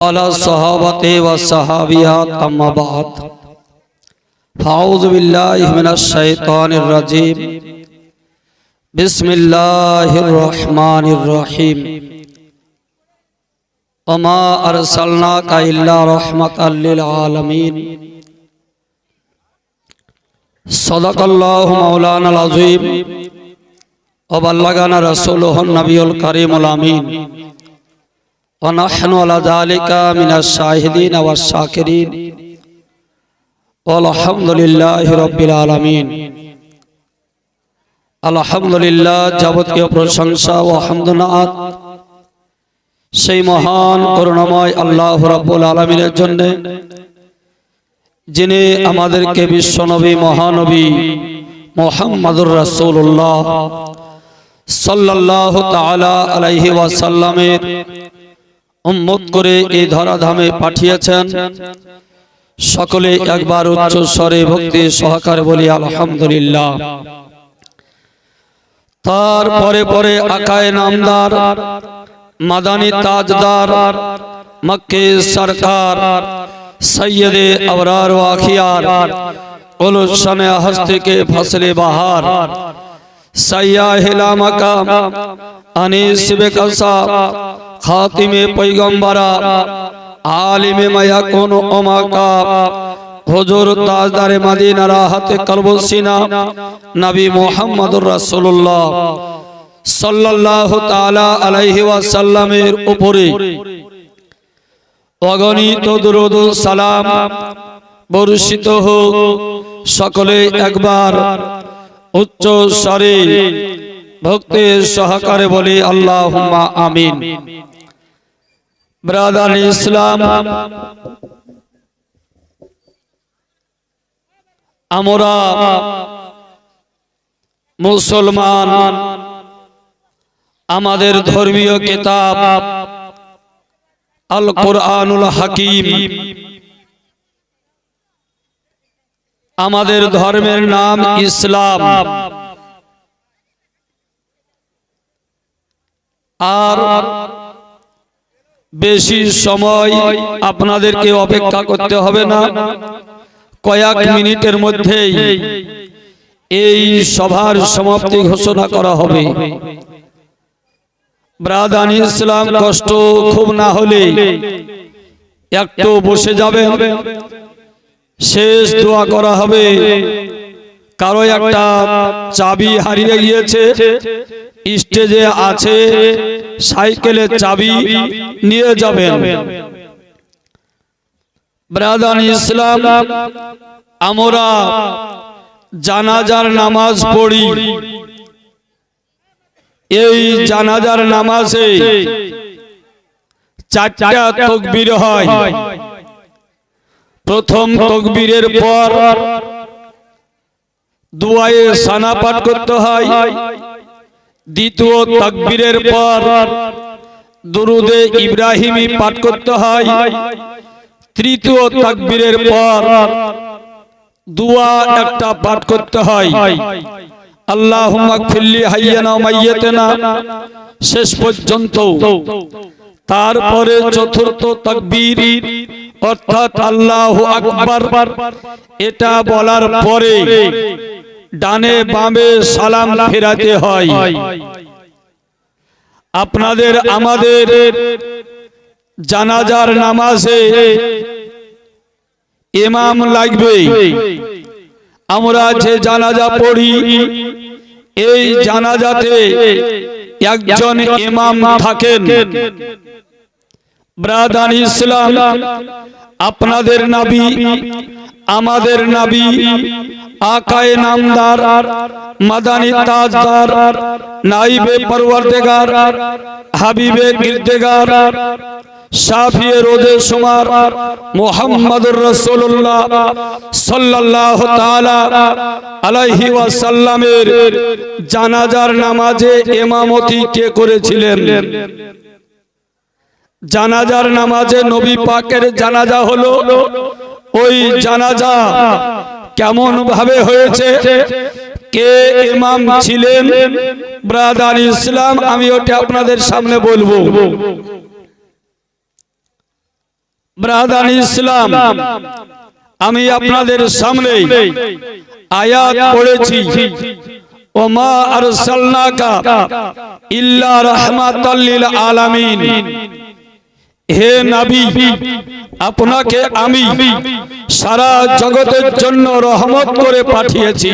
على الصحابة والصحابيات أما بعد فأعوذ بالله من الشيطان الرجيم بسم الله الرحمن الرحيم وما أرسلناك إلا رحمة للعالمين صدق الله مولانا العظيم وبلغنا رسوله النبي الكريم الأمين ونحن على ذلك من الشاهدين والشاكرين والحمد لله رب العالمين আলহামদুলিল্লাহ যাবতীয় প্রশংসা ও হামদনাত সেই মহান করুণাময় আল্লাহ রাব্বুল আলামিনের জন্য, যিনি আমাদেরকে বিশ্বনবী মহানবী মুহাম্মদুর রাসূলুল্লাহ সাল্লাল্লাহু তাআলা আলাইহি ওয়াসাল্লামের উম্মত করে এই ধরাধামে পাঠিয়েছেন। সকলে একবার উচ্চ স্বরে ভক্তি সহকারে বলি আলহামদুলিল্লাহ। তারপরে পরে আকায়ে নামদার মাদানী তাজদার মক্কে সরকার সৈয়দে আবরার ও আখিয়ার উলুশানে হস্তি के फसले बहार सय्याहिला मकाम अनीस बेकसा खातिमे पैगंबरा आलिमे माया कोनो ओमाका हुजूर ताजदारे मदीना राहते कल्ब सीना नबी मुहम्मदुर रासूलुल्लाह सल्लल्लाहु ताआला अलैहि ওয়াসাল্লামের উপরে অগণিত দরুদ ও সালাম বর্ষিত হোক। সকলে একবার উচ্চ স্বরে ভক্তি সহকারে বলি আল্লাহুম্মা আমিন। ব্রাদার ইসলাম, আমরা মুসলমান, আমাদের ধর্মীয় কিতাব আল কুরআনুল হাকিম, আমাদের ধর্মের নাম ইসলাম। আর বেশি সময় আপনাদেরকে অপেক্ষা করতে হবে না, কয়েক মিনিটের মধ্যেই এই সভার সমাপ্তি ঘোষণা করা হবে। ব্রাদার ইসলাম, কষ্ট খুব না হলে একটু বসে যাবেন, শেষ দোয়া করা হবে। কারো একটা চাবি হারিয়ে গিয়েছে, স্টেজে আছে, সাইকেলের চাবি নিয়ে যাবেন। ব্রাদার ইসলাম, আমরা জানাজার নামাজ পড়ি। এই জানাজার নামাজে চারটা তাকবীর হয়। প্রথম তাকবীরের পর দুআয়ে সানা পাঠ করতে হয়। দ্বিতীয় তাকবীরের পর দুরুদে ইব্রাহিমি পাঠ করতে হয়। তৃতীয় তাকবীরের পর দুআ একটা পাঠ করতে হয়, আল্লাহুম্মা গফিরলি হাইয়ানা ওয়া মাইয়াতানা, শেষ পর্যন্ত। তারপরে চতুর্থ তাকবীর অর্থাৎ আল্লাহু আকবার, এটা বলার পরে ডানে বামে সালাম ফেরাতে হয়। আপনাদের আমাদের জানাজার নামাজে ইমাম লাগবে। আমরা যে জানাজা পড়ি, এই জানাজাতে একজন ইমাম থাকেন। ব্রাদার ইসলাম, আপনাদের নবী, আমাদের নবী, আকায়ে নামদার মাদানী তাজদার নাইবে পরওয়ারদিগার হাবিবে গিরদেগার শাফিয়ে রোজে শুমার মুহাম্মদুর রাসূলুল্লাহ সাল্লাল্লাহু তাআলা আলাইহি ওয়াসাল্লামের জানাজার নামাজে ইমামতি কে করেছিলেন? জানাজার নামাজে নবী পাকের জানাজা হলো। ওই জানাজা কেমন ভাবে হয়েছে, কে ইমাম ছিলেন? ব্রাদার ইসলাম, আমি ওটা আপনাদের সামনে বলবো। ব্রাদার ইসলাম, আমি আপনাদের সামনে আয়াত পড়েছি, ওমা আরসালনাকা ইল্লা রাহমাতাল লিল আলামিন। হে নবী, আপনাকে আমি সারা জগতের জন্য রহমত করে পাঠিয়েছি।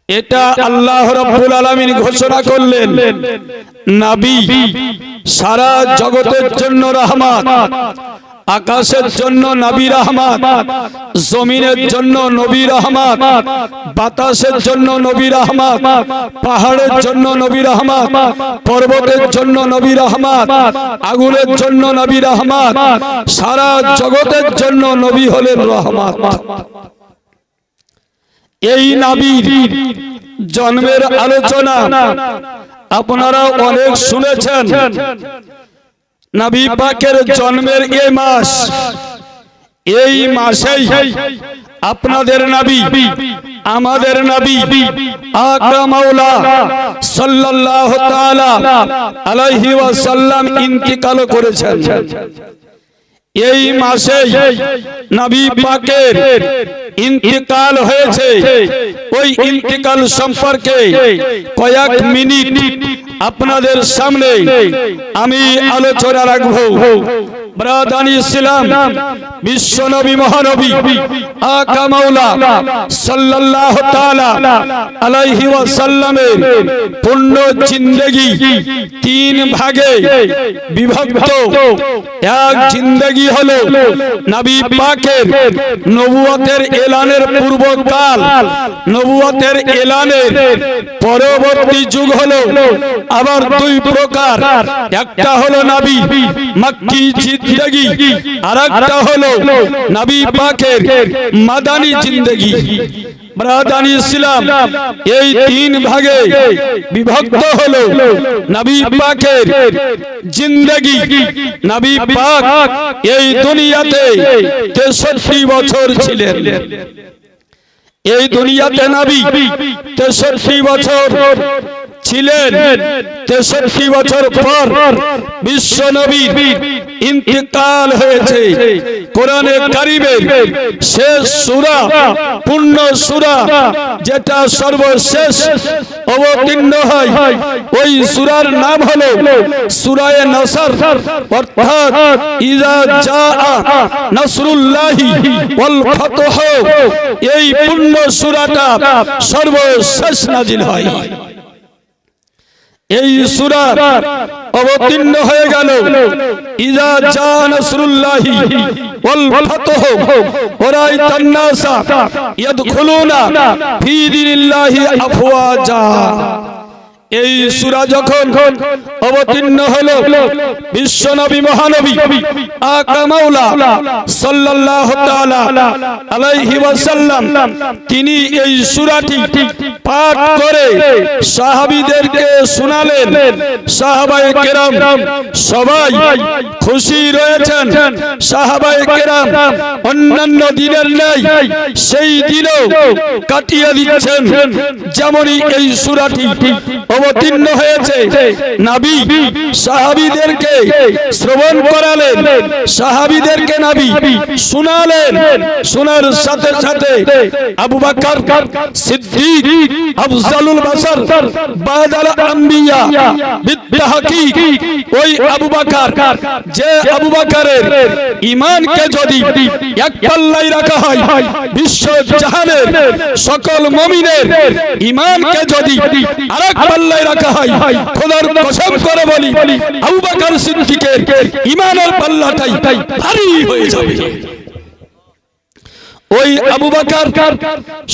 এটা আল্লাহ রাব্বুল আলামিন ঘোষণা করলেন, নবী সারা জগতের জন্য রহমত, আকাশের জন্য নবী রহমত, জমিনের জন্য নবী রহমত, বাতাসের জন্য নবী রহমত, পাহাড়ের জন্য নবী রহমত, পর্বতের জন্য নবী রহমত, আগুনের জন্য নবী রহমত, সারা জগতের জন্য নবী হলেন রহমত। এই নবীর জন্মের আলোচনা আপনারা অনেক শুনেছেন। নবী পাকের জন্মের এই মাস, এই মাসেই আপনাদের নবী, আমাদের নবী আকরাম মাওলা সাল্লাল্লাহু তাআলা আলাইহি ওয়াসাল্লাম ইন্তিকাল করেছেন। এই মাসেই নবী পাকের ইন্তিকাল হয়েছে। ওই ইন্তিকাল সম্পর্কে কয়েক মিনিট আপনাদের সামনে আমি আলোচনা রাখবো। ব্রাদার ইসলাম, বিশ্ব নবী মহানবী আকরাম মাওলা সাল্লাল্লাহু তাআলা আলাইহি ওয়াসাল্লামের পূর্ণ জিন্দেগি তিন ভাগে বিভক্ত। এক জিন্দেগি হলো নবী পাকের নবুয়তের এলানের পূর্বকাল, নবুয়তের এলানের পরবর্তী যুগ হলো আবার দুই প্রকার। একটা হলো নবী মক্কি জিন্দেগি, আরেকটা হলো নবী পাকের মাদানী জিন্দেগি। ব্রাদার ইসলাম, এই তিন ভাগে বিভক্ত হলো নবী পাকের জিন্দেগি। নবী পাক এই দুনিয়াতে 63 বছর ছিলেন। এই দুনিয়াতে নবী 63 বছর ছিলেন। 63 বছর পর বিশ্ব নবীর ইন্তিকাল হয়েছে। কোরআনে কারীমের শেষ সূরা, পূর্ণ সূরা, যেটা সর্বশেষ অবতীর্ণ হয়, ওই সূরার নাম হলো সূরায়ে নসর, অর্থাৎ ইজা জাআ নাসরুল্লাহি ওয়াল ফাতহ। এই পূর্ণ সূরাটা সর্বশেষ নাজিল হয়। এই সূরা অবতীর্ণ হয়ে গেল ইজা জা নাসরুল্লাহি ওয়াল ফাতহ ওয়া রাআইতান নাসা ইয়াদখুলুনা ফি দীনিল্লাহি আফওয়াজা। এই সূরা যখন অবতীর্ণ হলো, বিশ্ব নবী মহানবী আকরাম মাওলা সাল্লাল্লাহু তাআলা আলাইহি ওয়াসাল্লাম তিনি এই সূরাটি পাঠ করে সাহাবীদেরকে শোনালেন। সাহাবায়ে কেরাম সবাই খুশি রয়েছেন। সাহাবায়ে কেরাম অন্যান্য দিনের ন্যায় সেই দিনও কাটিয়ে দিচ্ছেন, যেমনই এই সূরাটি অবতীর্ণ হয়েছে। নবী সাহাবীদেরকে শ্রবণ করালেন, সাহাবীদেরকে নবী শোনালেন। শোনার সাথে সাথে আবু বকর সিদ্দিক আফজালুল বাশার বাদাল আম্বিয়া বিত্তাহকিক, ওই আবু বকর, যে আবু বকরের ঈমানকে যদি এক পাল্লায় রাখা হয়, বিশ্ব জাহানের সকল মুমিনের ঈমানকে যদি আরেক পাল্লায় রাখা হয়, খোদার কসম করে বলি আবু বকর সিদ্দিকের ঈমানের পাল্লাটাই ভারী হয়ে যাবে। ওই আবু বকর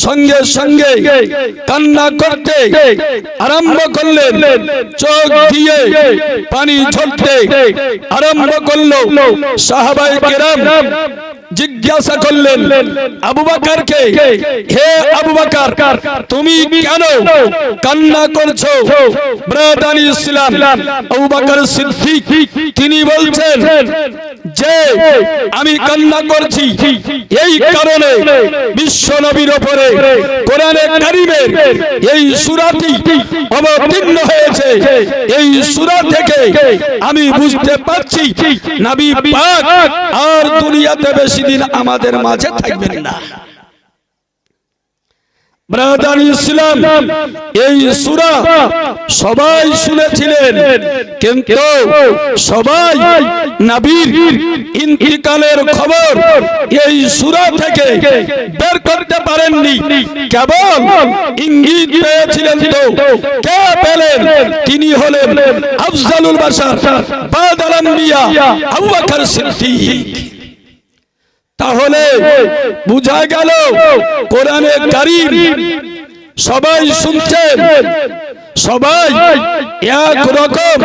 সঙ্গে সঙ্গে কান্না করতে আরম্ভ করলেন, চোখ দিয়ে পানি ঝরতে আরম্ভ করলো। সাহাবায়ে কেরাম জিজ্ঞাসা জিজ্ঞাসা করলেন আবু বকরকে, হে আবু বকর, তুমি কেন কান্না করছো? ব্রাদার ইসলাম আবু বকর সিদ্দিক তিনি বলছেন যে আমি কান্না করছি এই কারণে বিশ্ব নবীর উপরে কোরআনে কারীমের এই সূরাটি অবতীর্ণ হয়েছে। এই সূরা থেকে আমি বুঝতে পারছি নবী পাক আর দুনিয়াতে বেশি দিন আমাদের মাঝে থাকবেন না। ব্রাদার ইসলাম এই সূরা সবাই শুনেছিলেন, কিন্তু সবাই নবীর ইন্তিকালের খবর এই সূরা থেকে বের করতে পারেননি। কেবল ইঙ্গিত পেয়েছিলেন। তো কে পেলেন? তিনি হলেন আফজালুল বাশার বাদাল আম্বিয়া আবু বকর সিদ্দিক। তাহলে বুঝা গেল কোরআনে কারীম সবাই শুনছেন, সবাই এক রকম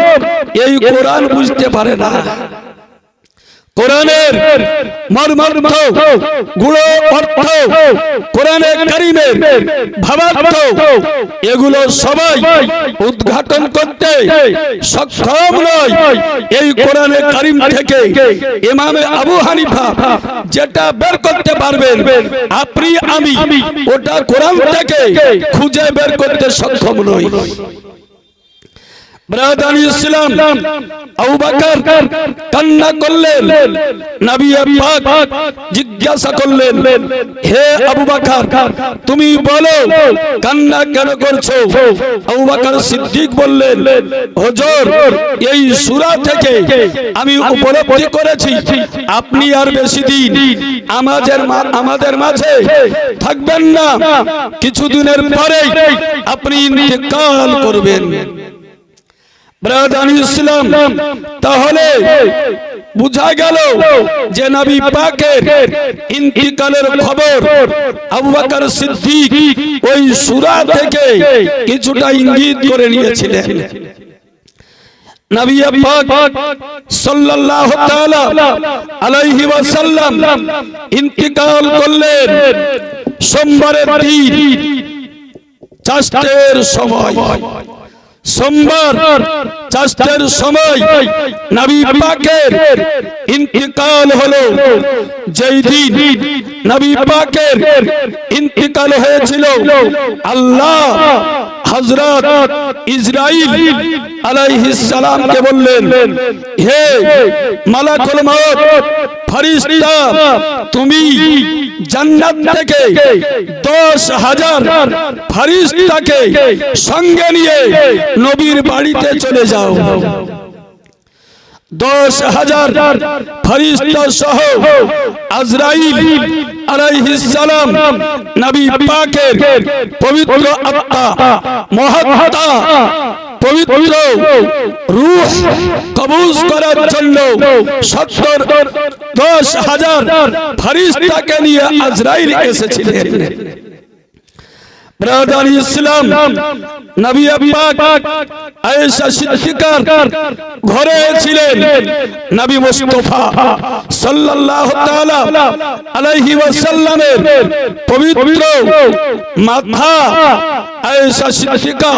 এই কোরআন বুঝতে পারে না। কোরআনের মর্মার্থ, গুড়ো অর্থ, কোরআনে কারীমের ভাবার্থ এগুলো সবাই উদ্ঘাটন করতে সক্ষম নয়। এই কোরআনে কারীম থেকে ইমামে আবু হানিফা যেটা বের করতে পারবেন, আপনি আমি ওটা কোরআন থেকে খুঁজে বের করতে সক্ষম নই। ব্রাদার ইসলাম আবু বকর কান্না করলেন। নবী পাক জিজ্ঞাসা করলেন, হে আবু বকর, তুমি বলো কান্না কেন করছো? আবু বকর সিদ্দিক বললেন, হুজুর, এই সূরা থেকে আমি উপলব্ধি করেছি আপনি আর বেশি দিন আমাদের মাঝে থাকবেন না, কিছুদিনের পরেই আপনি ইন্তেকাল করবেন। ব্রাদার ইসলাম তাহলে বুঝা গেল যে নবী পাকের ইন্তিকালের খবর আবু বকর সিদ্দিক ওই সূরা থেকে কিছুটা ইঙ্গিত করে নিয়েছিলেন। নবী পাক সাল্লাল্লাহু তাআলা আলাইহি ওয়াসাল্লাম ইন্তিকাল করলেন সোমবারের দিন চাষের সময়। সোমবার চাষের সময় নবী পাকের ইন্তিকাল হলো। যেই দিন নবী পাকের ইন্তিকাল হয়েছিল, আল্লাহ হযরত ইসরাইল আলাইহিস সালামকে বললেন, হে মালাকুল মউত ফেরেশতা, তুমি জান্নাত থেকে 10,000 ফেরেশতাকে সঙ্গে নিয়ে নবীর বাড়িতে চলে যাও। 10,000 ফেরেশতা সহ আজরাইল আলাইহিস সালাম নবী পাকের পবিত্র আত্মা, মহাত্মা, পবিত্র রূহ কবজ করার জন্য 10,000 ফেরেশতাকে নিয়ে আজরাইল এসেছিলেন। ব্রাদার ইসলাম নবী পাক আয়েশা সিদ্দিকার ঘরে ছিলেন। নবী মুস্তাফা সাল্লাল্লাহু তাআলা আলাইহি ওয়াসাল্লামের পবিত্র মাথা আয়েশা সিদ্দিকা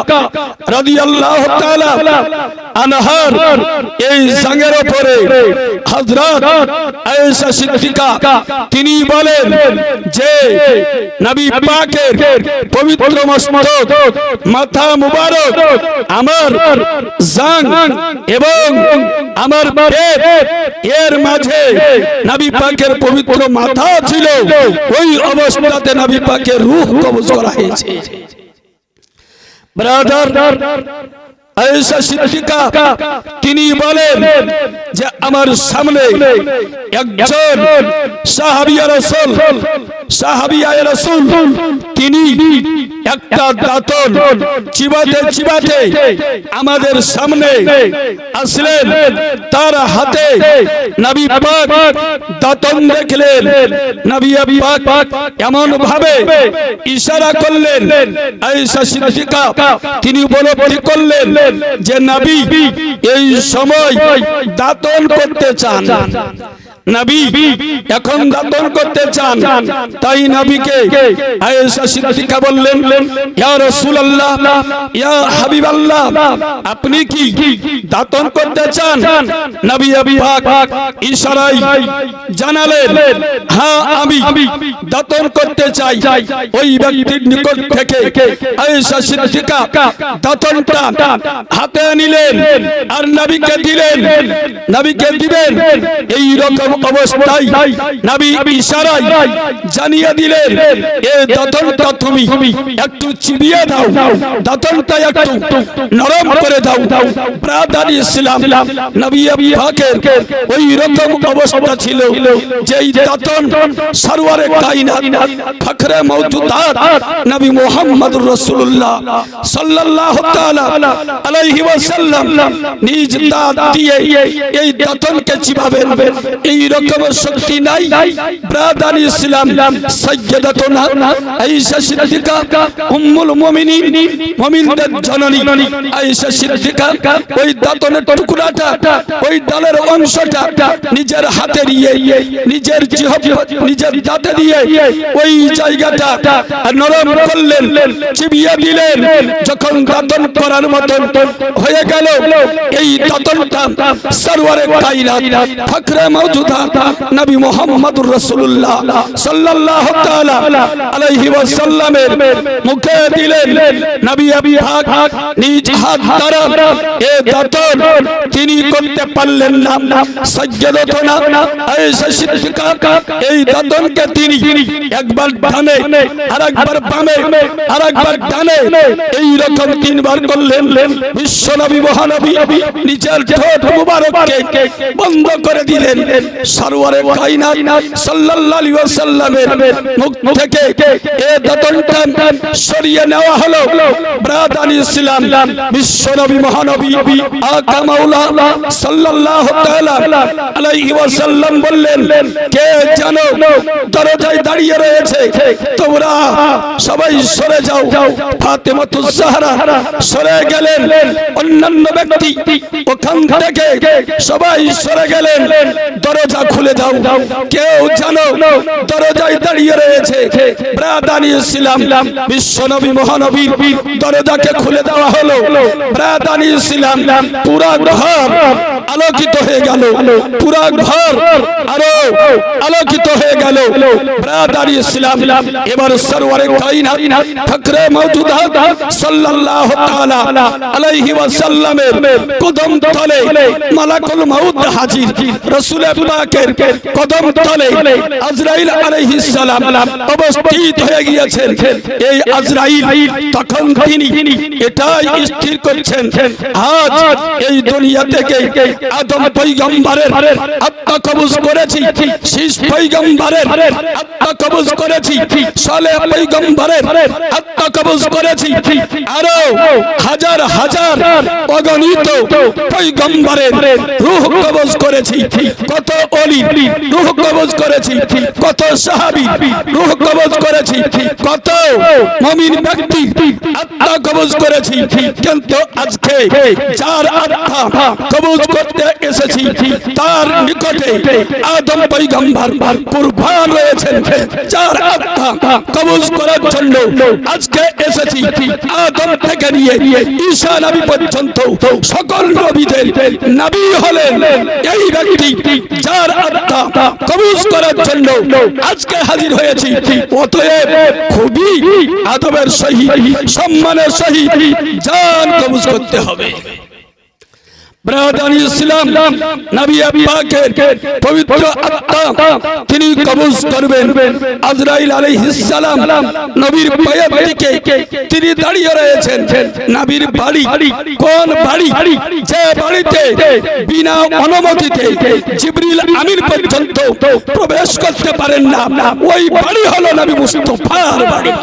রাদিয়াল্লাহু তাআলা আনহার এই জাঙ্গের উপরে হযরত আয়েশা সিদ্দিকা তিনি বলেন যে নবী পাকের পবিত্র মস্তক, মাথা মুবারক, আমার জান এবং আমার পেট এর মাঝে নবী পাকের পবিত্র মাথা ছিল। ওই অবস্থাতে নবী পাকের রূহ কবজ করা হয়েছে। ব্রাদার আয়েশা সিদ্দিকা তিনি বলেন যে আমার সামনে একজন সাহাবিয়া রাসূল তিনি একটা দাঁতন চিবাতে চিবাতে আমাদের সামনে আসলেন। তার হাতে নবী পাক দাঁতন দেখলেন। নবী পাক এমন ভাবে ইশারা করলেন, আয়েশা সিদ্দিকা তিনি উপলব্ধি করলেন যে নবী এই সময় দাঁতন করতে চান। নবী এখন দাতন করতে চান, তাই নবীকে আয়েশা সিদ্দিকা বললেন, ইয়া রাসূলুল্লাহ, ইয়া হাবিবাল্লাহ, আপনি কি দাতন করতে চান? নবী পাক ইশারায় জানালেন, হ্যাঁ আমি দাতন করতে চাই। ওই ব্যক্তির নিকট থেকে আয়েশা সিদ্দিকা দাতনটা হাতে নিলেন আর নবীকে দিলেন। নবীকে দিবেন এই রকম অবস্থায় নবী ইশারায় জানিয়ে দিলেন, এই দাতনটা তুমি একটু চিবিয়ে দাও, দাতনটা একটু নরম করে দাও। ব্রাদার ইসলাম, নবী পাকের ওই রকম অবস্থা ছিল যে এই দাতন সরওয়ারে কায়নাত ফখরে মওজুদাত নবী মুহাম্মদুর রাসূলুল্লাহ সাল্লাল্লাহু তাআলা আলাইহি ওয়াসাল্লাম নিজ দাঁত দিয়ে এই দাতনকে চিবাবেন, এই রকম শক্তি নাই। ব্রাদার ইসলাম, সাইয়্যিদাতুনা আয়েশা সিদ্দিকা উম্মুল মুমিনিন, মুমিনদের জননী আয়েশা সিদ্দিকা ওই দাতনের টুকরাটা, ওই ডালের অংশটা নিজের হাতে দিয়ে, নিজের জিহ্বা, নিজের দাঁতে দিয়ে ওই জায়গাটা নরম করলেন, চিবিয়ে দিলেন। যখন দাতন করার মতন হয়ে গেল, এই দাতনটা সরওয়ারে কায়নাত ফখরে মওজুদাত নবী মুহাম্মদুর রাসূলুল্লাহ সাল্লাল্লাহু তাআলা আলাইহি ওয়াসাল্লামের মুখে দিলেন। নবী পাক নিজ হাত দ্বারা এই দাতন তিনি করতে পারলেন না। সাইয়্যিদাতুনা আয়েশা সিদ্দিকা এই দাতনকে তিনি একবার ডানে, আরেকবার বামে, আরেকবার ডানে, এই রকম তিনবার করলেন। বিশ্বনবী মহানবী নিজের ঠোঁট মুবারককে বন্ধ করে দিলেন। সরওয়ারে কায়নাত সাল্লাল্লাহু আলাইহি ওয়াসাল্লামের মুখ থেকে এই দাতনটা সরিয়ে নেওয়া হলো। ব্রাদার ইসলাম, বিশ্বনবী মহানবী আকা মাওলা সাল্লাল্লাহু তাআলা আলাইহি ওয়াসাল্লাম বললেন, কে জানো দরজায় দাঁড়িয়ে রয়েছে, তোমরা সবাই সরে যাও। ফাতেমাতুজ জাহরা সরে গেলেন, অন্যান্য ব্যক্তি ওখান থেকে সবাই সরে গেলেন। দরজা খুলে দাও, কেউ জানো দরজায় দাঁড়িয়ে রয়েছে। ব্রাদার ইসলাম, বিশ্বনবী মহানবীর দরজাকে খুলে দেওয়া হলো। ব্রাদার ইসলাম, পুরা ঘর আলোকিত হয়ে গেল, পুরা ঘর আরো আলোকিত হয়ে গেল। ব্রাদার ইসলাম, এবার সরওয়ারে কায়নাত ফখরে মওজুদাত সাল্লাল্লাহু তাআলা আলাইহি ওয়াসাল্লামের কদম তলে মালাকুল মউত হাজির। রাসূল পাকের কদম তলে আজরাইল আলাইহিস সালাম উপস্থিত হয়ে গিয়েছেন। এই আজরাইল তখন তিনি এটাই স্থির করছেন, আজ এই দুনিয়া থেকে আদম পয়গম্বরের আত্মা কবজ করেছি, শীষ পয়গম্বরের আত্মা কবজ করেছি, সালেহ পয়গম্বরের আত্মা কবজ করেছি, আরো হাজার হাজার অগণিত পয়গম্বরের রূহ কবজ করেছি। কত ওলি রূহ কবজ করেছি, কত সাহাবী রূহ কবজ করেছি, কত মুমিন ব্যক্তি আত্মা কবজ করেছি। কিন্তু আজকে যার আত্মা কবজ করতে এসেছি, তার নিকটে আদম পয়গম্বর কুরবান রয়েছেন। যার আত্মা কবজ করার জন্য আজকে এসেছি, আদম থেকে নিয়ে ঈসা নবী পর্যন্ত সকল নবীদের নবী হলেন এই ব্যক্তি, যার আত্মা কবজ করার জন্য আজকে হাজির হয়েছি। অতএব খুবই আদবের সহিত, সম্মানের সহিত জান কবজ করতে হবে। ব্রাদার ইসলাম, নবী পাকের পবিত্র আত্মা তিনি কবজ করবেন। আজরাইল আলাইহিস সালাম নবীর পায়ের দিকে তিনি দাঁড়িয়ে রয়েছেন। নবীর বাড়ি কোন বাড়ি? যে বাড়িতে বিনা অনুমতিতে জিবরিল আমিন পর্যন্ত প্রবেশ করতে পারেন না, ওই বাড়ি হলো নবী মুস্তাফার বাড়ি।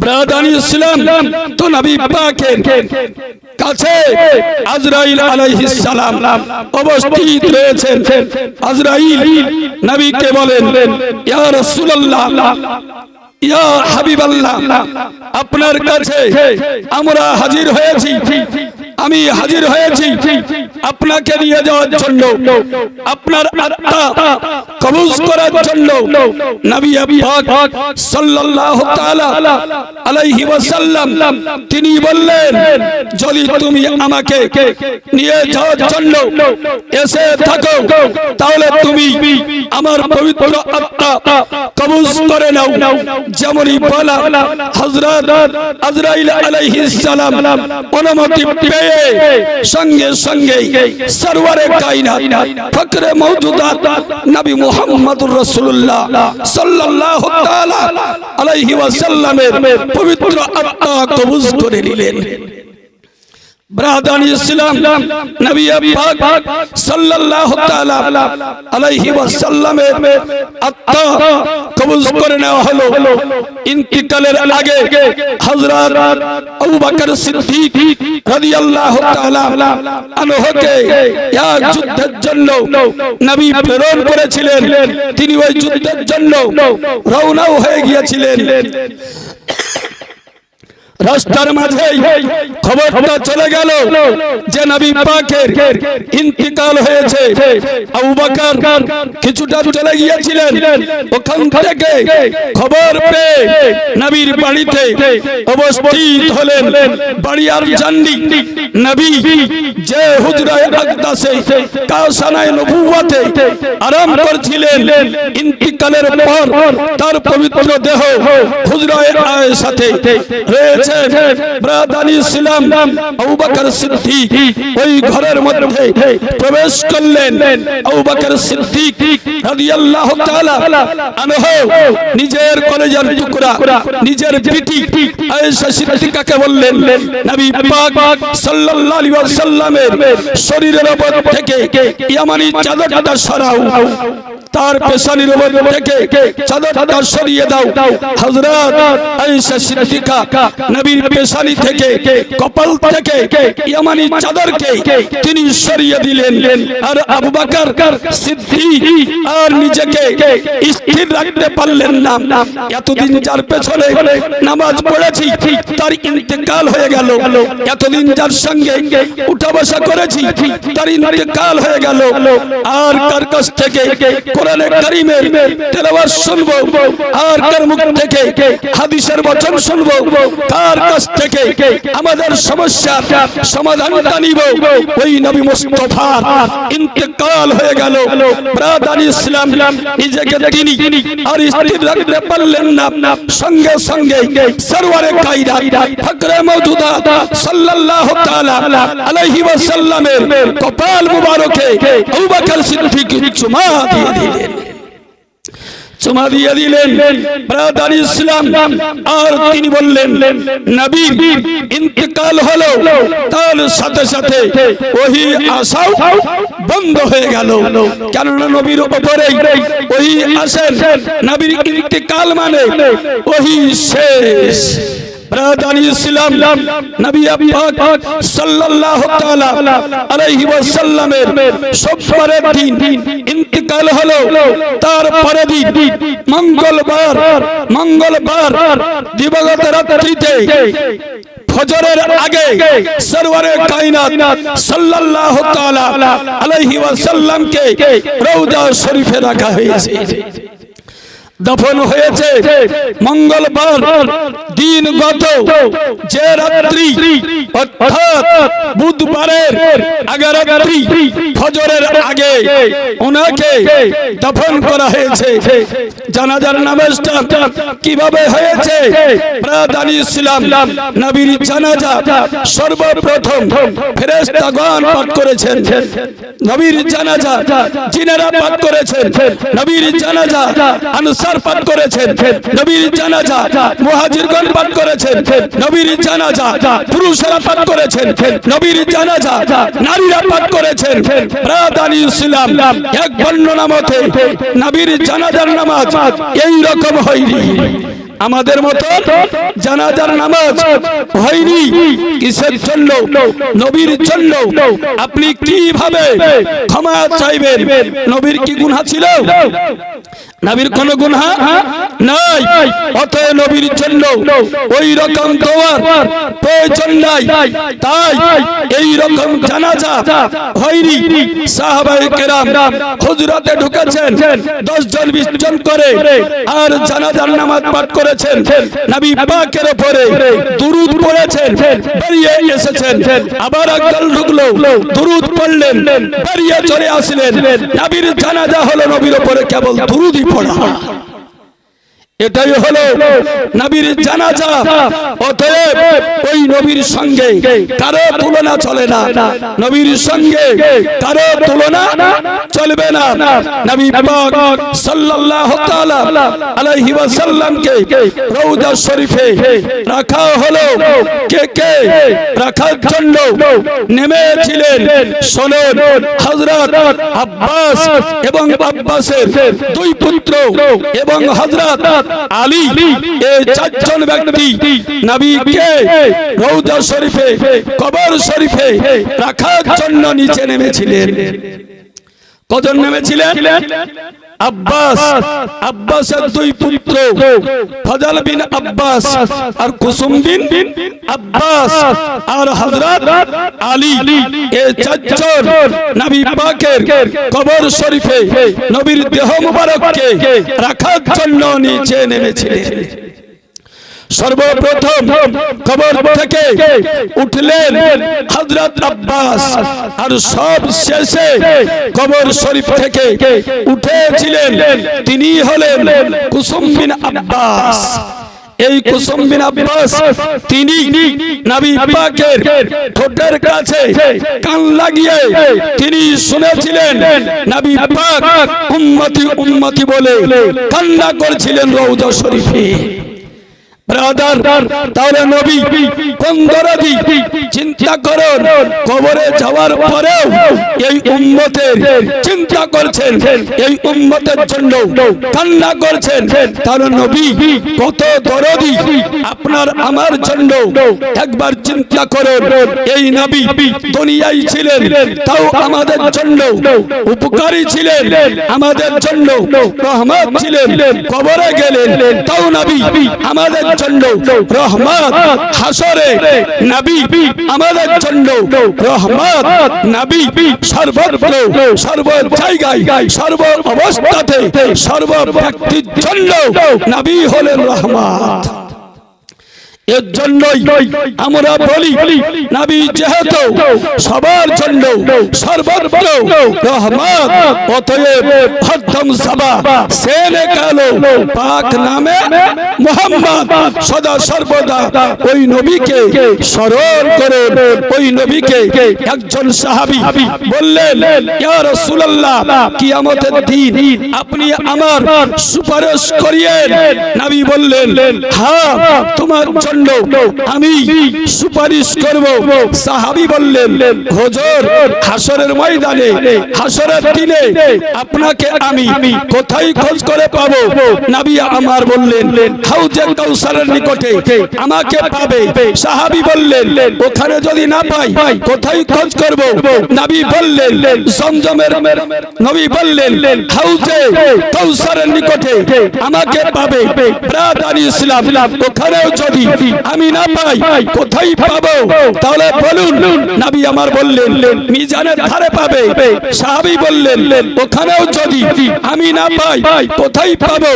ব্রাদার ইসলাম, তো নবী পাকের কাছে আজরাইল আলাইহিস সালাম উপস্থিত রয়েছেন। আজরাইল নবীকে বলেন, ইয়া রাসূলুল্লাহ, ইয়া হাবিবাল্লাহ, আপনার কাছে আমরা হাজির হয়েছি। আমি হাজির হয়েছি আপনাকে নিয়ে যাওয়ার জন্য, আপনার আত্মা কবজ করার জন্য। নবী পাক সাল্লাল্লাহু তাআলা আলাইহি ওয়াসাল্লাম তিনি বললেন, যদি তুমি আমাকে নিয়ে যাওয়ার জন্য এসে থাকো তাহলে তুমি আমার পবিত্র আত্মা কবজ করে নাও। যেমনই বলা হযরত আজরাইল আলাইহিস সালাম অনুমতি পেয়ে সঙ্গে সঙ্গে সরওয়ারে কায়নাত ফকরে মওজুদাত নবী মুহাম্মদুর রাসূলুল্লাহ সাল্লাল্লাহু তাআলা আলাইহি ওয়াসাল্লামের পবিত্র আত্মা কবজ করে নিলেন। ব্রাদানি ইসলাম, নবী পাক সাল্লাল্লাহু তাআলা আলাইহি ওয়াসাল্লামের আত্মা কবজ করে নেওয়া হলো। ইন্তিকালের আগে হযরত আবু বকর সিদ্দিক রাদিয়াল্লাহু তাআলা আনহুকে এক যুদ্ধের জন্য নবী প্রেরণ করেছিলেন। তিনি ওই যুদ্ধের জন্য রওনা হয়ে গিয়েছিলেন। রাস্তার মাঝে খবরটা চলে গেল যে নবী পাকের ইন্তিকাল হয়েছে। আবু বকর কিছুটা চলে গিয়েছিলেন, ওখান থেকে খবর পেয়ে নবীর বাড়িতে উপস্থিত হলেন। বাড়ি আর জাননি, নবী যে হুজরায়ে আকদাসে কাসানায়ে নবুওয়াতে আরাম করছিলেন, ইন্তিকালের পর তার পবিত্র দেহ হুজরায়ে আয়েশাতে রয়েছে। ব্রাদানি ইসলাম, আবু বকর সিদ্দিক ওই ঘরের মধ্যে প্রবেশ করলেন। আবু বকর সিদ্দিক রাদিয়াল্লাহু তাআলা আনহু নিজের কলেজের টুকরা, নিজের বিটি আয়েশা সিদ্দিকাকে বললেন, নবী পাক সাল্লাল্লাহু আলাইহি ওয়াসাল্লামের শরীরের উপর থেকে ইয়ামানি চাদরটা সরাও, তার পেশানির উপর থেকে চাদরটা সরিয়ে দাও। হযরত আয়েশা সিদ্দিকা নবীর পেশানি থেকে, কপাল থেকে ইয়ামানি চাদরকে তিনি সরিয়ে দিলেন। আর আবু বকর সিদ্দিক আর নিজেকে স্থির রাখতে পারলেন না। এতদিন যার পেছনে নামাজ পড়েছি তার ইন্তেকাল হয়ে গেল, এতদিন যার সঙ্গে উঠা বসা করেছি তার ইন্তেকাল হয়ে গেল। আর কার কাছ থেকে কোরআনে কারীমের তেলাওয়াত শুনবো, আর কার মুখ থেকে হাদিসের বচন শুনবো, কার কাছ থেকে আমাদের সমস্যার সমাধানটা নিব? ওই নবী মুস্তাফার ইন্তেকাল হয়ে গেল। ব্রাদানি ইসলাম, নিজেকে তিনি আর স্থির রাখতে পারলেন না। সঙ্গে সঙ্গে সরওয়ারে কায়নাত ফকরে মওজুদাত সাল্লাল্লাহু তাআলা আলাইহি ওয়াসাল্লামের কপাল মুবারকে আবু বকর সিদ্দিক চুমা দিয়ে দিলেন, চুমা দিয়ে দিলেন। ব্রাদানি ইসলাম, আর তিনি বললেন, নবীর ইন্তেকাল হলো, তার সাথে সাথে ওহী আসাও বন্ধ হয়ে গেল। কেননা নবীর উপরেই ওহী আসেন, নবীর ইন্তেকাল মানে ওহী শেষ। ব্রাদানি ইসলাম, নবী পাক সাল্লাল্লাহু তাআলা আলাইহি ওয়াসাল্লামের সোমবারের দিন ইন্তেকাল হলো। তার পরের দিন মঙ্গলবার দিবাগত রাত্রিতে ফজরের আগে সরওয়ারে কায়নাত সাল্লাল্লাহু তাআলা আলাইহি ওয়াসাল্লামকে রওজা শরীফে রাখা হয়েছে, দফন হয়েছে। মঙ্গলবার দিন গত যে রাত্রি অর্থাৎ বুধবারের আগের রাত্রি ফজরের আগে ওনাকে দফন করা হয়েছে। জানাজার নামাজটা কিভাবে হয়েছে? ব্রাদানি ইসলাম, নবীর জানাজা সর্বপ্রথম ফেরেশতাগণ পাঠ করেছেন, নবীর জানাজা জিনেরা পাঠ করেছেন, নবীর জানাজা আনসার পাঠ করেছেন, নবীর জানাজা মুহাজিরগণ পাঠ করেছেন, নবীর জানাজা পুরুষরা পাঠ করেছেন, নবীর জানাজা নারীরা পাঠ করেছেন। ব্রাদানি ইসলাম, এক বর্ণনা মতে নবীর জানাজার নামাজ এই রকম হয়নি। আমাদের মতো জানাজার নামাজ হয়নি কিসের জন্য? নবীর জন্য। আপনি কিভাবে ক্ষমা চাইবেন? নবীর কি গুনাহ ছিল? নবীর কোন গুনাহ নাই। অতএব নবীর জন্য ওই রকম দোয়ার প্রয়োজন নাই। তাই এই রকম জানাজা হয়নি। সাহাবায়ে কেরাম হুজরাতে ঢুকেছেন 10 জন 20 জন করে, আর জানাজার নামাজ পাঠ করেছেন, নবী পাকের উপরে দুরূদ পড়েছেন, বেরিয়ে এসেছেন। আবার একদল ঢুকলো, দুরূদ পড়লেন, বেরিয়ে চলে আসলেন। নবীর জানাজা হলো নবীর উপরে কেবল দুরূদই পড়া। এটাই হলো নবীর জানাজা। অতএব ওই নবীর সঙ্গে কারো তুলনা চলে না, নবীর সঙ্গে কারো তুলনা চলবে না। নবী পাক সাল্লাল্লাহু তাআলা আলাইহি ওয়াসাল্লামকে রওজা শরীফে রাখা হলো। কে কে রাখার জন্য নেমেছিলেন? শুনুন, হযরত আব্বাস এবং আব্বাসের 2 পুত্র এবং হযরত আলী, এই 4 জন ব্যক্তি নবীকে রওজা শরীফে, কবর শরীফে রাখার জন্য নিচে নেমেছিলেন। কজন নেমেছিলেন? আব্বাস, আব্বাসের 2 পুত্র ফজল বিন আব্বাস আর কুসুম বিন আব্বাস আর হযরত আলী, এই 4 জন নবী পাকের কবর শরীফে নবীর দেহ মুবারককে রাখার জন্য নিচে নেমেছিলেন। সর্বপ্রথম কবর থেকে উঠলেন হযরত আব্বাস, আর সব শেষে কবর শরীফ থেকে উঠেছিলেন তিনি হলেন কুসুম বিন আব্বাস। এই কুসুম বিন আব্বাস তিনি নবী পাকের ঠোঁটের কাছে কান লাগিয়ে তিনি শুনেছিলেন নবী পাক উম্মতি উম্মতি বলে কান্না করছিলেন রওজা শরীফে। ব্রাদার, তাহলে নবী কোন দরদি? চিন্তা করুন, কবরে যাওয়ার পরেও এই উম্মতের চিন্তা করছেন, এই উম্মতের জন্য কান্না করছেন। তাহলে নবী কত দরদি আপনার আমার জন্য। একবার চিন্তা করুন, এই নবী দুনিয়ায় ছিলেন, তাও আমাদের জন্য উপকারী ছিলেন, আমাদের জন্য রহমত ছিলেন। কবরে গেলেন, তাও নবী আমাদের জন্য রহমত। হাসরে নবী আমাদের জন্য রহমত। নবী সর্বত্র, সর্ব জায়গায়, সর্ব অবস্থাতে, সর্ব ব্যক্তির জন্য নবী হলেন রহমত। এর জন্যই আমরা বলি নবী যেহেতু সবার জন্য সর্বত্র রহমত, অতএব হরদম সবা সেনে কালো পাক নামে মুহাম্মদ, সদা সর্বদা ওই নবীকে স্মরণ করুন। ওই নবীকে একজন সাহাবী বললেন, ইয়া রাসূলুল্লাহ, কিয়ামতের দিন আপনি আমার সুপারিশ করিয়েন। নবী বললেন, হ্যাঁ, তোমার আমি সুপারিশ করব। সাহাবী বললেন, হুজুর, হাসরের ময়দানে, হাসরের দিনে আপনাকে আমি কোথায় খোঁজ করে পাবো? নবী আমার বললেন, হাউজে কাউসারের নিকটে আমাকে পাবে। সাহাবী বললেন, ওখানে যদি না পাই কোথায় খোঁজ করব? নবী বললেন, জমজমের, নবী বললেন, হাউজে কাউসারের নিকটে আমাকে পাবে। ব্রাদার ইসলাম, ওখানেও যদি আমি না পাই কোথায় পাবো? তাহলে বলুন। নবী আমার বললেন, মিজানের ধারে পাবে। সাহাবী বললেন, ওখানেও যদি আমি না পাই কোথায় পাবো?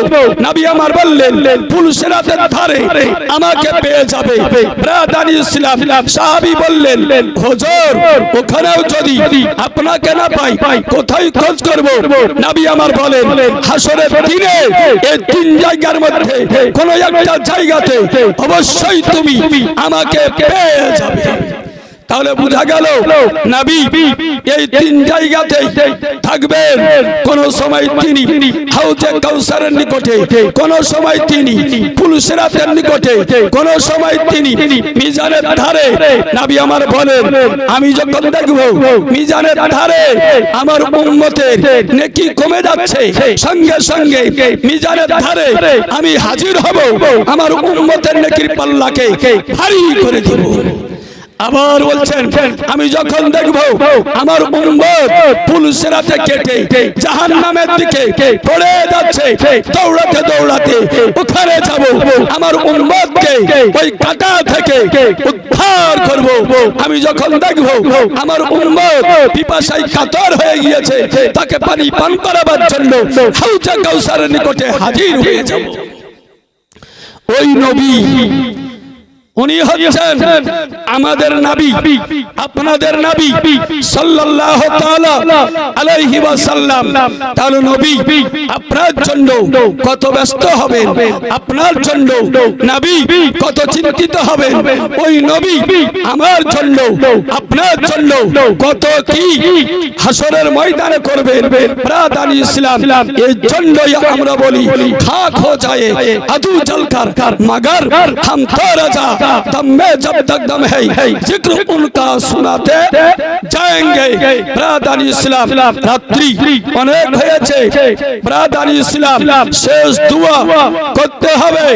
নবী আমার বললেন, পুলসিরাতের ধারে আমাকে পেয়ে যাবে। ব্রাদার ইসলাম, সাহাবী বললেন, হুজুর, ওখানেও যদি আপনাকে না পাই কোথায় খোঁজ করব? নবী আমার বলেন, হাসরের দিনে এই 3 জায়গার মধ্যে কোন একটা জায়গাতে অবশ্যই তুমি আমাকে পেয়ে যাবে। তাহলে বোঝা গেল নবী এই তিন জায়গাতে থাকবেন। কোন সময় তিনি হাউজে কাউসারের নিকটে, কোন সময় তিনি ফুলসিরাতের নিকটে, কোন সময় তিনি মিজানের ধারে। নবী আমার বলেন, আমি যখন দেখব মিজানের ধারে আমার উম্মতের নেকি কমে যাচ্ছে, সঙ্গে সঙ্গে মিজানের ধারে আমি হাজির হব, আমার উম্মতের নেকির পাল্লাকে ভারী করে দেব। আবার বলছেন, আমি যখন দেখব আমার উম্মত ফুলসিরাতে কেটে জাহান্নামের দিকে পড়ে যাচ্ছে, দৌড়াতে দৌড়াতে ওখানে যাব, আমার উম্মতকে ওই কাঁটা থেকে উদ্ধার করব। আমি যখন দেখব আমার উম্মত পিপাসায় কাতর হয়ে গিয়েছে, তাকে পানি পান করাবার জন্য হাউজে কাউসারের নিকটে হাজির হয়ে যাব। ওই নবী উনি হচ্ছেন আমাদের নবী, আপনাদের নবী সাল্লাল্লাহু তাআলা আলাইহি ওয়াসাল্লাম। তাহলে নবী আপনার জন্য কত ব্যস্ত হবেন, আপনার জন্য নবী কত চিন্তিত হবেন, ওই নবী আমার জন্য আপনার জন্য কত কি হাসরের ময়দানে করবেন। ব্রাদার ইসলাম, এই জন্যই আমরা বলি খাক হো যায় আদু জলকার মগর हम तो रजा दम में जब तक दम है जिक्र उनका सुनाते जाएंगे। ब्रादार इस्लाम, রাত্রি অনেক হয়েছে, ব্রাদার ইসলাম শেষ দোয়া করতে হবে।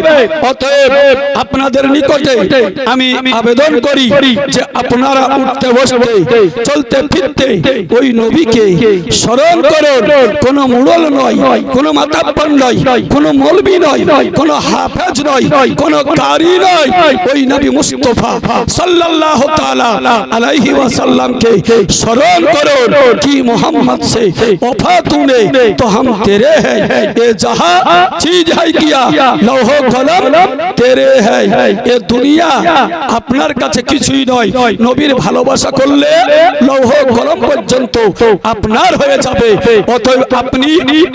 অতএব আপনাদের নিকটে আমি আবেদন করি যে আপনারা উঠতে বসতে চলতে ফিরতে ওই নবীকে স্মরণ করুন। কোন মুড়ল নয়, কোন মাতাব্বর নয়, কোন মৌলবি নয়, কোন হাফেজ নয়, কোন কারি নয়, ওই নবী মুস্তাফা সাল্লাল্লাহু তাআলা আলাইহি ওয়াসাল্লাম के स्मरण करो कि मोहम्मद से वफा तूने तो हम तेरे हैं, ये जहां चीज है किया लौह कलम तेरे है। ये दुनिया আপনার কাছে কিছুই নয়, নবীর ভালোবাসা করলে লৌহ কলম পর্যন্ত আপনার হয়ে যাবে। অতএব আপনি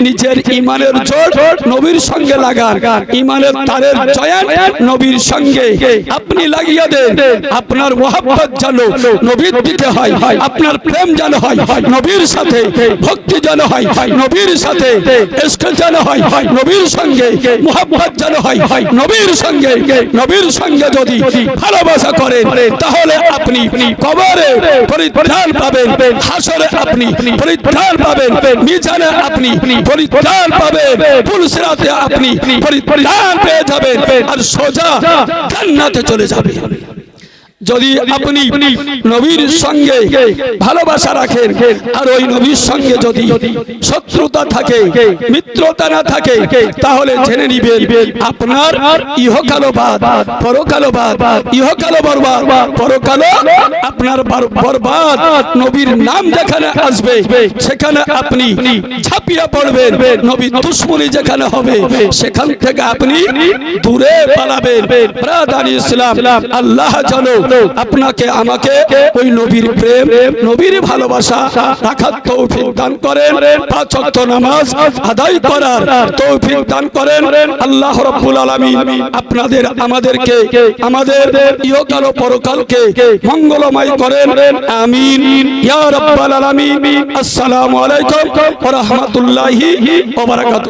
নিজের ঈমানের জোর নবীর সঙ্গে লাগান, ঈমানের তারের জয়েন নবীর সঙ্গে আপনি লাগিয়ে দেন। আপনার মোহাব্বত যেন নবীর দিকে হয়, আপনার প্রেম যেন হয় নবীর সাথে, ভক্তি যেন হয় নবীর সাথে, ইশক যেন হয় নবীর সঙ্গে, মোহাব্বত যেন হয় নবীর সঙ্গে। নবীর সঙ্গে যদি ভালোবাসা করেন তাহলে আপনি কবরে পরিত্রাণ পাবেন, হাসরে আপনি পরিত্রাণ পাবেন, মিজানে আপনি পরিত্রাণ পাবেন, ফুলসিরাতে আপনি পরিত্রাণ পেয়ে যাবেন আর সোজা জান্নাতে চলে যাবেন। যদি আপনি নবীর সঙ্গে ভালোবাসা রাখেন আর ওই নবীর সঙ্গে যদি শত্রুতা থাকে, মিত্রতা না থাকে, তাহলে জেনে নিবেন আপনার ইহকালো বাদ পরকালো বাদ, ইহকালো বরবাদ পরকালো আপনার বরবাদ। নবীর নাম যেখানে আসবে সেখানে আপনি ঝাঁপিয়ে পড়বেন, নবীর দুশমনি যেখানে হবে সেখান থেকে আপনি দূরে পালাবেন। ব্রাদার ইসলাম, আল্লাহ জানো আপনাকে আমাকে ওই নবীর প্রেম নবীর ভালোবাসা রাখার তৌফিক দান করেন, পাঁচ ওয়াক্ত নামাজ আদায় করার তৌফিক দান করেন। আল্লাহ রাব্বুল আলামিন আপনাদের আমাদেরকে আমাদের ইহকাল ও পরকালকে মঙ্গলময় করেন, আমিন ইয়া রাব্বাল আলামিন। আসসালামু আলাইকুম ওয়া রাহমাতুল্লাহি ওয়া বারাকাতুহু।